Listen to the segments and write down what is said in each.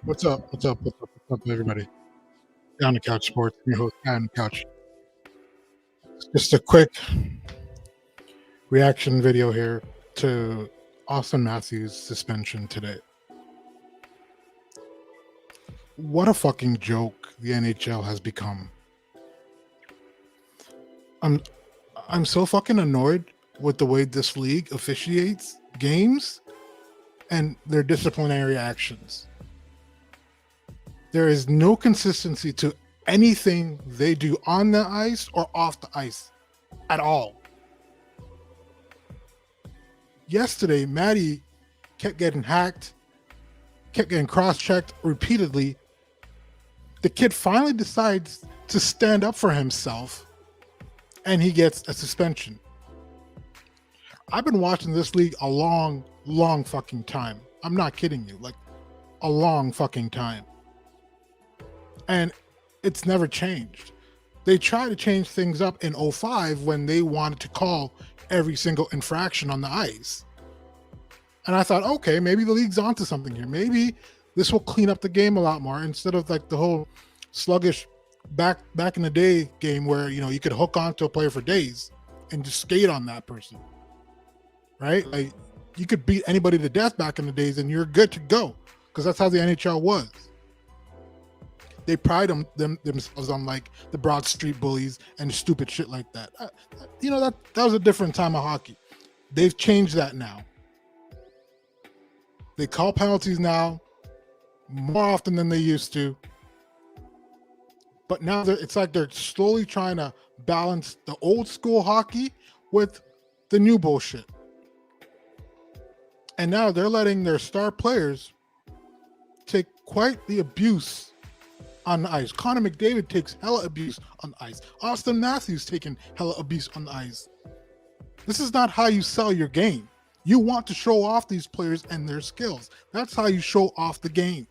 What's up? What's up? What's up? What's up, everybody? Down the Couch Sports, your host, Down the Couch. Just a quick reaction video here to Auston Matthews' suspension today. What a fucking joke the NHL has become. I'm so fucking annoyed with the way this league officiates games and their disciplinary actions. There is no consistency to anything they do on the ice or off the ice at all. Yesterday, Maddie kept getting hacked, kept getting cross-checked repeatedly. The kid finally decides to stand up for himself, and he gets a suspension. I've been watching this league a long fucking time. I'm not kidding you, like a long fucking time. And it's never changed. They tried to change things up in 05 when they wanted to call every single infraction on the ice. And I thought, okay, maybe the league's onto something here. Maybe this will clean up the game a lot more instead of like the whole sluggish back in the day game where, you know, you could hook onto a player for days and just skate on that person. Right? Like you could beat anybody to death back in the days and you're good to go because that's how the NHL was. They pride themselves on like the Broad Street bullies and stupid shit like that. You know, that was a different time of hockey. They've changed that now. They call penalties now more often than they used to. But now it's like they're slowly trying to balance the old school hockey with the new bullshit. And now they're letting their star players take quite the abuse on the ice. Connor McDavid takes hella abuse on the ice. Auston Matthews taking hella abuse on the ice. This is not how you sell your game. You want to show off these players and their skills. That's how you show off the game.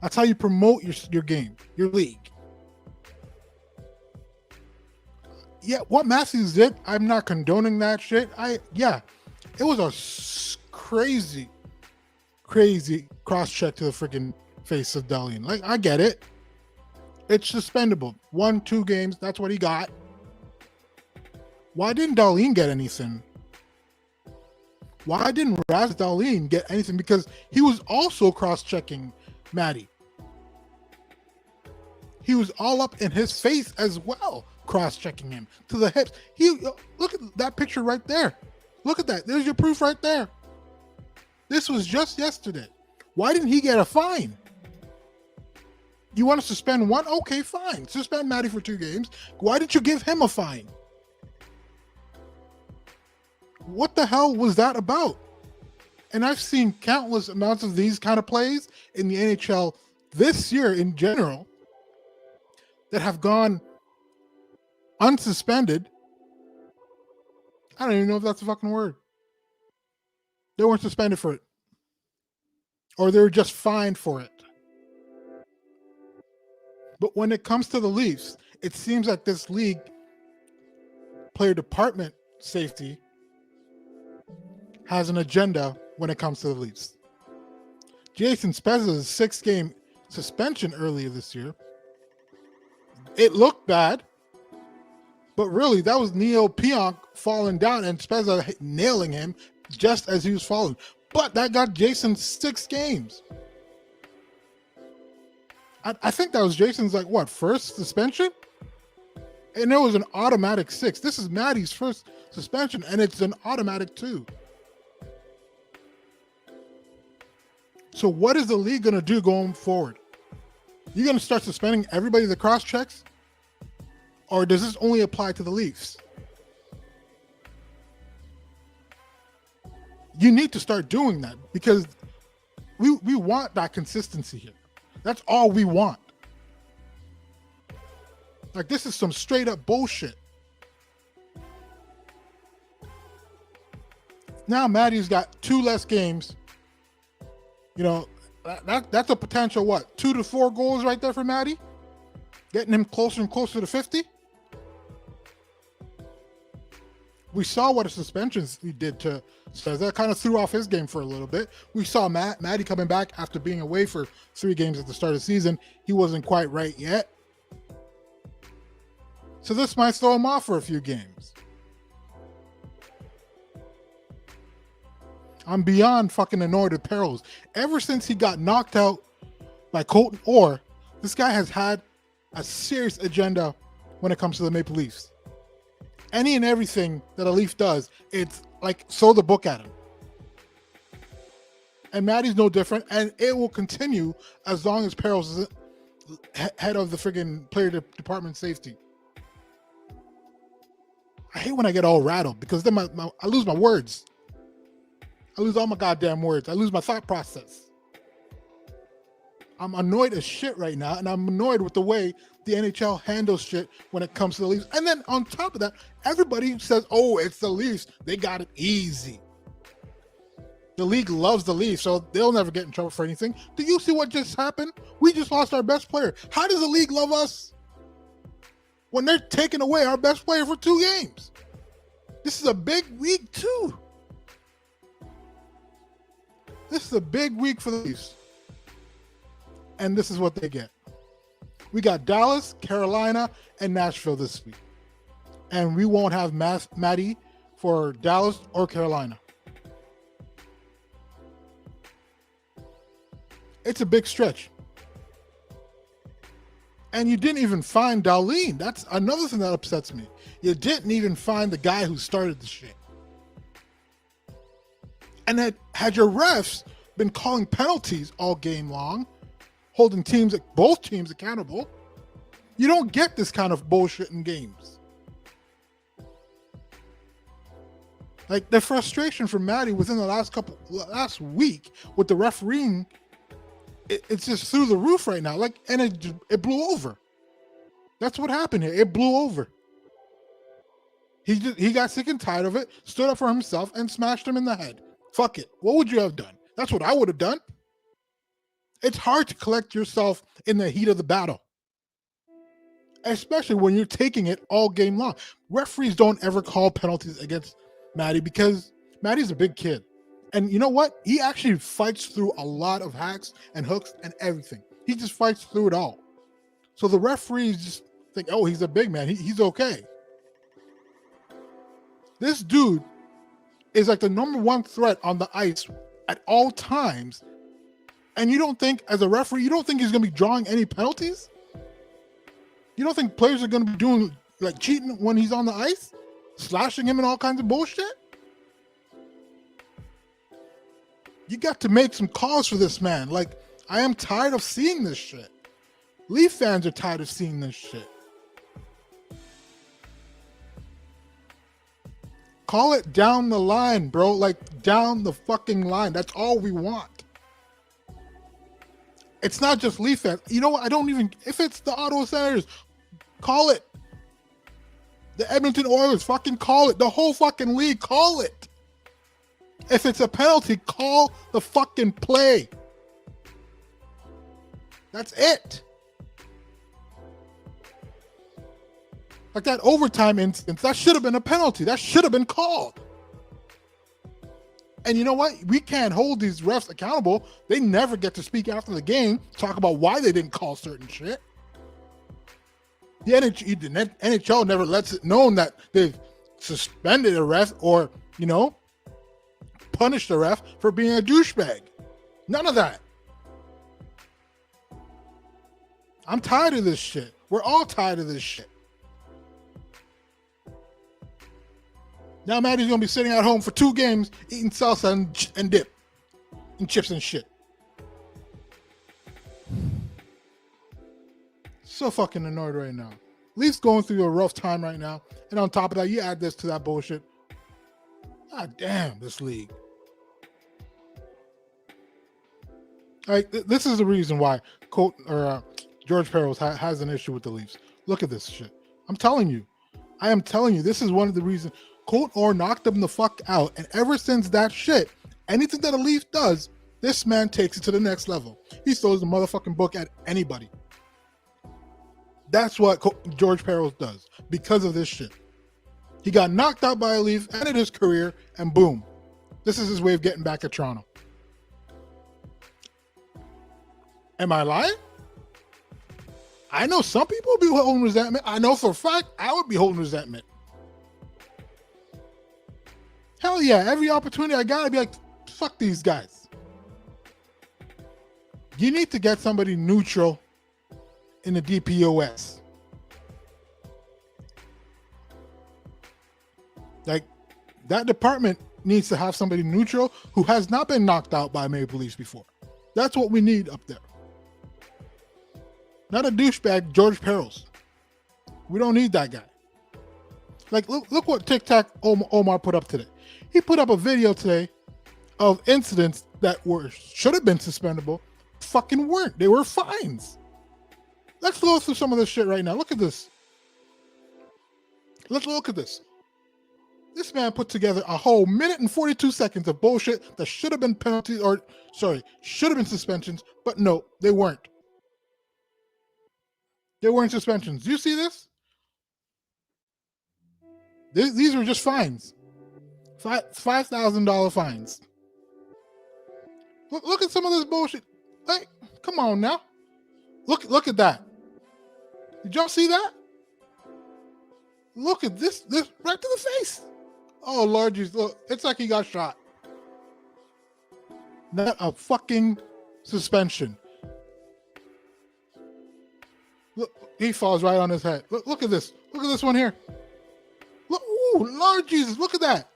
That's how you promote your game, your league. Yeah, what Matthews did, I'm not condoning that shit. It was a crazy cross-check to the freaking face of Dahlin. Like, I get it. It's suspendable. 1-2 games, that's what he got. Why didn't Dahlin get anything? Why didn't Rasmus Dahlin get anything? Because he was also cross-checking Maddie. He was all up in his face as well, cross-checking him to the hips. Look at that picture right there. Look at that. There's your proof right there. This was just yesterday. Why didn't he get a fine? You want to suspend one? Okay, fine. Suspend Maddie for 2 games. Why didn't you give him a fine? What the hell was that about? And I've seen countless amounts of these kind of plays in the NHL this year in general that have gone unsuspended. I don't even know if that's a fucking word. They weren't suspended for it. Or they were just fined for it. But when it comes to the Leafs, it seems like this league player department safety has an agenda when it comes to the Leafs. Jason Spezza's 6-game suspension earlier this year, it looked bad, but really that was Neil Pionk falling down and Spezza nailing him just as he was falling. But that got Jason 6 games. I think that was Jason's first suspension? And it was an automatic 6. This is Maddie's first suspension, and it's an automatic 2. So what is the league going to do going forward? You going to start suspending everybody that cross-checks? Or does this only apply to the Leafs? You need to start doing that because we want that consistency here. That's all we want. Like, this is some straight up bullshit. Now Maddie's got 2 less games. You know, that's a potential 2 to 4 goals right there for Maddie? Getting him closer and closer to 50? We saw what a suspensions he did to Says. That kind of threw off his game for a little bit. We saw Matty coming back after being away for 3 games at the start of the season. He wasn't quite right yet. So this might throw him off for a few games. I'm beyond fucking annoyed at Perils. Ever since he got knocked out by Colton Orr, this guy has had a serious agenda when it comes to the Maple Leafs. Any and everything that a Leaf does, it's like throw the book at him. And Matty's no different, and it will continue as long as Perils is head of the friggin' player department safety. I hate when I get all rattled because then I lose my words. I lose all my goddamn words. I lose my thought process. I'm annoyed as shit right now, and I'm annoyed with the way the NHL handles shit when it comes to the Leafs. And then on top of that, everybody says, oh, it's the Leafs. They got it easy. The league loves the Leafs, so they'll never get in trouble for anything. Do you see what just happened? We just lost our best player. How does the league love us when they're taking away our best player for 2 games? This is a big week, too. This is a big week for the Leafs. And this is what they get. We got Dallas, Carolina, and Nashville this week. And we won't have Matty for Dallas or Carolina. It's a big stretch. And you didn't even find Dahlin. That's another thing that upsets me. You didn't even find the guy who started the shit. And had your refs been calling penalties all game long, holding both teams accountable, you don't get this kind of bullshit in games. Like the frustration from Matty within the last week with the refereeing, it's just through the roof right now. Like, and it blew over. That's what happened here. It blew over. He got sick and tired of it, stood up for himself, and smashed him in the head. Fuck it. What would you have done? That's what I would have done. It's hard to collect yourself in the heat of the battle, especially when you're taking it all game long. Referees don't ever call penalties against Matty because Matty's a big kid. And you know what? He actually fights through a lot of hacks and hooks and everything. He just fights through it all. So the referees just think, oh, he's a big man. He's okay. This dude is like the number 1 threat on the ice at all times. And you don't think, as a referee, you don't think he's going to be drawing any penalties? You don't think players are going to be doing, like, cheating when he's on the ice? Slashing him and all kinds of bullshit? You got to make some calls for this man. Like, I am tired of seeing this shit. Leaf fans are tired of seeing this shit. Call it down the line, bro. Like, down the fucking line. That's all we want. It's not just Leaf fans. You know what? I don't even... If it's the Ottawa Senators, call it. The Edmonton Oilers, fucking call it. The whole fucking league, call it. If it's a penalty, call the fucking play. That's it. Like that overtime instance, that should have been a penalty. That should have been called. And you know what? We can't hold these refs accountable. They never get to speak after the game, talk about why they didn't call certain shit. The NHL never lets it known that they've suspended a ref or, you know, punished a ref for being a douchebag. None of that. I'm tired of this shit. We're all tired of this shit. Now Matty's going to be sitting at home for 2 games eating salsa and dip and chips and shit. So fucking annoyed right now. Leafs going through a rough time right now. And on top of that, you add this to that bullshit. God damn, this league. Like, this is the reason why George Perils has an issue with the Leafs. Look at this shit. I'm telling you. I am telling you, this is one of the reasons. Colt Orr knocked him the fuck out. And ever since that shit, anything that a Leaf does, this man takes it to the next level. He throws the motherfucking book at anybody. That's what George Perils does because of this shit. He got knocked out by a Leaf, ended his career, and boom. This is his way of getting back at Toronto. Am I lying? I know some people will be holding resentment. I know for a fact I would be holding resentment. Hell yeah, every opportunity I got, I'd be like, fuck these guys. You need to get somebody neutral in the DPOS. Like, that department needs to have somebody neutral who has not been knocked out by Maple Leafs before. That's what we need up there. Not a douchebag, George Peros. We don't need that guy. Like, look what TikTok Omar put up today. He put up a video today of incidents that should have been suspendable, fucking weren't. They were fines. Let's go through some of this shit right now. Look at this. Let's look at this. This man put together a whole minute and 42 seconds of bullshit that should have been penalties, or sorry, should have been suspensions, but no, they weren't. They weren't suspensions. Do you see this? These were just fines. $5,000 fines. Look at some of this bullshit. Hey, come on now. Look at that. Did y'all see that? Look at this right to the face. Oh Lord Jesus, look, it's like he got shot. Not a fucking suspension. Look, he falls right on his head. Look at this. Look at this one here. Look, ooh, Lord Jesus, look at that.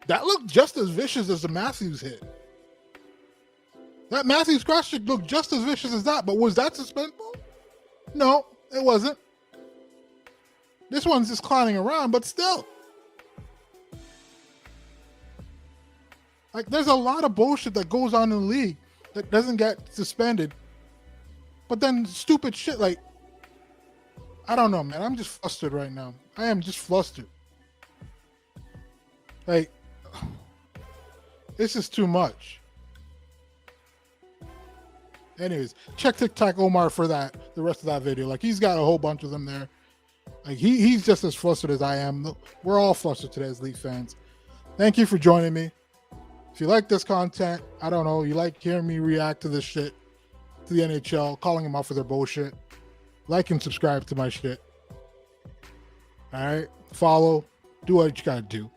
That looked just as vicious as the Matthews hit. That Matthews cross check looked just as vicious as that, but was that suspendable? No, it wasn't. This one's just clowning around, but still. Like, there's a lot of bullshit that goes on in the league that doesn't get suspended. But then stupid shit like, I don't know, man. I'm just flustered right now. I am just flustered. Like, it's just too much. Anyways, check TikTok Omar for that, the rest of that video. Like, he's got a whole bunch of them there. Like, he's just as flustered as I am. We're all flustered today as Leaf fans. Thank you for joining me. If you like this content, I don't know, you like hearing me react to this shit, to the NHL, calling them out for their bullshit, like and subscribe to my shit. All right? Follow. Do what you got to do.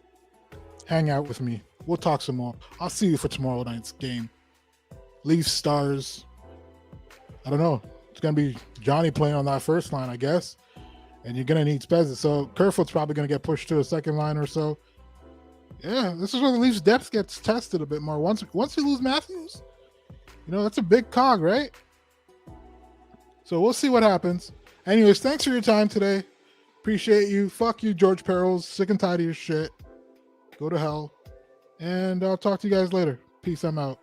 Hang out with me. We'll talk some more. I'll see you for tomorrow night's game. Leafs Stars. I don't know. It's going to be Johnny playing on that first line, I guess. And you're going to need Spezza. So Kerfoot's probably going to get pushed to a second line or so. Yeah, this is where the Leafs' depth gets tested a bit more. Once you lose Matthews, you know, that's a big cog, right? So we'll see what happens. Anyways, thanks for your time today. Appreciate you. Fuck you, George Peros. Sick and tired of your shit. Go to hell. And I'll talk to you guys later. Peace. I'm out.